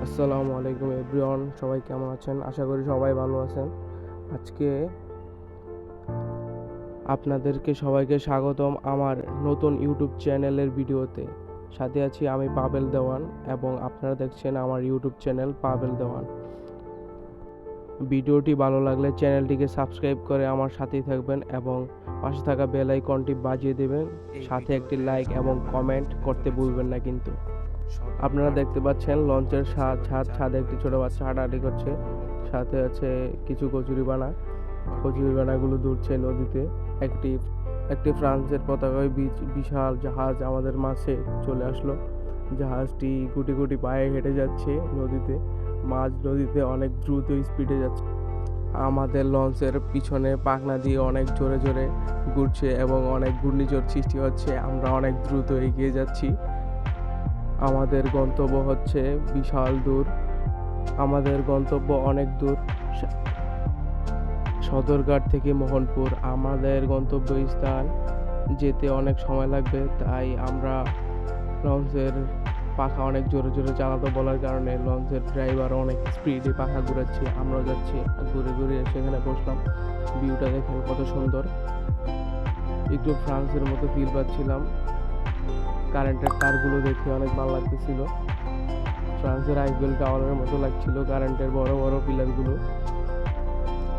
আসসালামু আলাইকুম এভরিওয়ান, সবাই কেমন আছেন? আশা করি সবাই ভালো আছেন। আজকে আপনাদেরকে সবাইকে স্বাগতম আমার নতুন ইউটিউব চ্যানেলের ভিডিওতে। সাথে আছি আমি পাবেল দেওয়ান এবং আপনারা দেখছেন আমার ইউটিউব চ্যানেল পাবেল দেওয়ান। ভিডিওটি ভালো লাগলে চ্যানেলটিকে সাবস্ক্রাইব করে আমার সাথেই থাকবেন এবং পাশে থাকা বেল আইকনটি বাজিয়ে দেবেন। সাথে একটি লাইক এবং কমেন্ট করতে ভুলবেন না কিন্তু। আপনারা দেখতে পাচ্ছেন লঞ্চের ছাদে একটি ছোট বাচ্চা হাঁটাহাঁটি করছে। সাথে আছে কিছু কচুরিপানাগুলো দুলছে নদীতে। একটি একটি ফ্রান্সের পতাকায় বিশাল জাহাজ আমাদের মাঝে চলে আসলো। জাহাজটি গুটি গুটি পায়ে হেঁটে যাচ্ছে নদীতে। মাঝ নদীতে অনেক দ্রুত স্পিডে যাচ্ছে। আমাদের লঞ্চের পিছনে পাখনা দিয়ে অনেক জোরে জোরে ঘুরছে এবং অনেক ঘূর্ণিঝড় সৃষ্টি হচ্ছে। আমরা অনেক দ্রুত এগিয়ে যাচ্ছি। আমাদের গন্তব্য হচ্ছে বিশাল দূর। আমাদের গন্তব্য অনেক দূর, সদরঘাট থেকে মোহনপুর। আমাদের গন্তব্যস্থান যেতে অনেক সময় লাগবে, তাই আমরা লঞ্চের পাখা অনেক জোরে জোরে চালাতে বলার কারণে লঞ্চের ড্রাইভার অনেক স্পিডে পাখা ঘুরাচ্ছে। আমরাও যাচ্ছি, ঘুরে ঘুরে সেখানে বসলাম। ভিউটা দেখেন কত সুন্দর। একটু ফ্রান্সের মতো ফিল পাচ্ছিলাম। কারেন্টের তারগুলো দেখে অনেক ভালো লাগতেছিল। ফ্রান্সের আইফেল টাওয়ারের মতো লাগছিল কারেন্টের বড় বড় পিলারগুলো।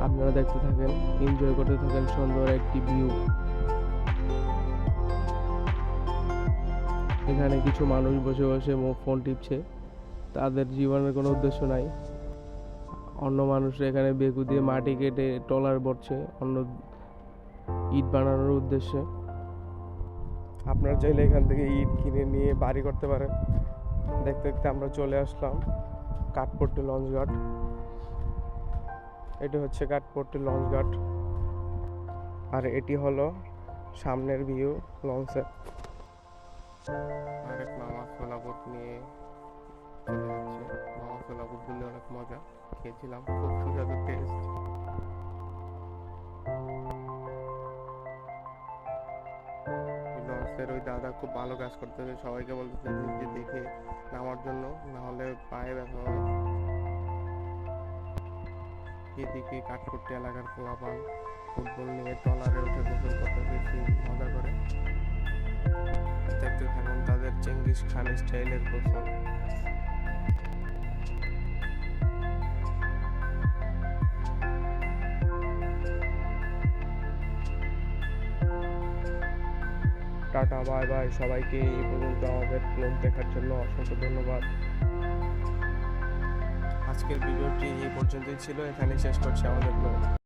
আপনারা দেখতে থাকেন, এনজয় করতে থাকেন সুন্দর একটি ভিউ। এখানে কিছু মানুষ বসে বসে ফোন টিপছে। তাদের জীবনের কোনো উদ্দেশ্য নাই। অন্য মানুষরা এখানে বেকু দিয়ে মাটি কেটে ট্রলার ভরছে অন্য ইট বানানোর উদ্দেশ্যে। আপনারা চাইলে এখান থেকে ইট কিনে নিয়ে বাড়ি করতে পারেন। দেখতে দেখতে আমরা চলে আসলাম কাঠপট্টি লঞ্চ ঘাট। এটি হচ্ছে কাঠপট্টি লঞ্চ ঘাট, আর এটি হলো সামনের ভিউ লঞ্চের। আরেক মামা ছোলা বুট নিয়ে চলে যাচ্ছে। মামা ছোলা বুটগুলি অনেক মজা, খেয়েছিলাম, খুব সুস্বাদু টেস্ট। লঞ্চের ওই দাদা খুব ভালো কাজ করতেছে, সবাইকে বলতেছে নিজে দেখে নামার জন্য, না হলে পায়ে ব্যথা হবে। এদিকে কাঠপট্টি এলাকার পোলাপান ফুটবল নিয়ে ট্রলারে উঠে গোসল করতেছে মজা করে। দেখতে থাকুন তাদের চেঙ্গিস খান স্টাইলের গোসল। টাটা, বাই বাই সবাইকে। এই পর্যন্ত আমাদের ব্লগ দেখার জন্য অসংখ্য ধন্যবাদ। আজকের ভিডিওটি এই পর্যন্তই ছিল, এখানে শেষ করছি আমাদের ব্লগ।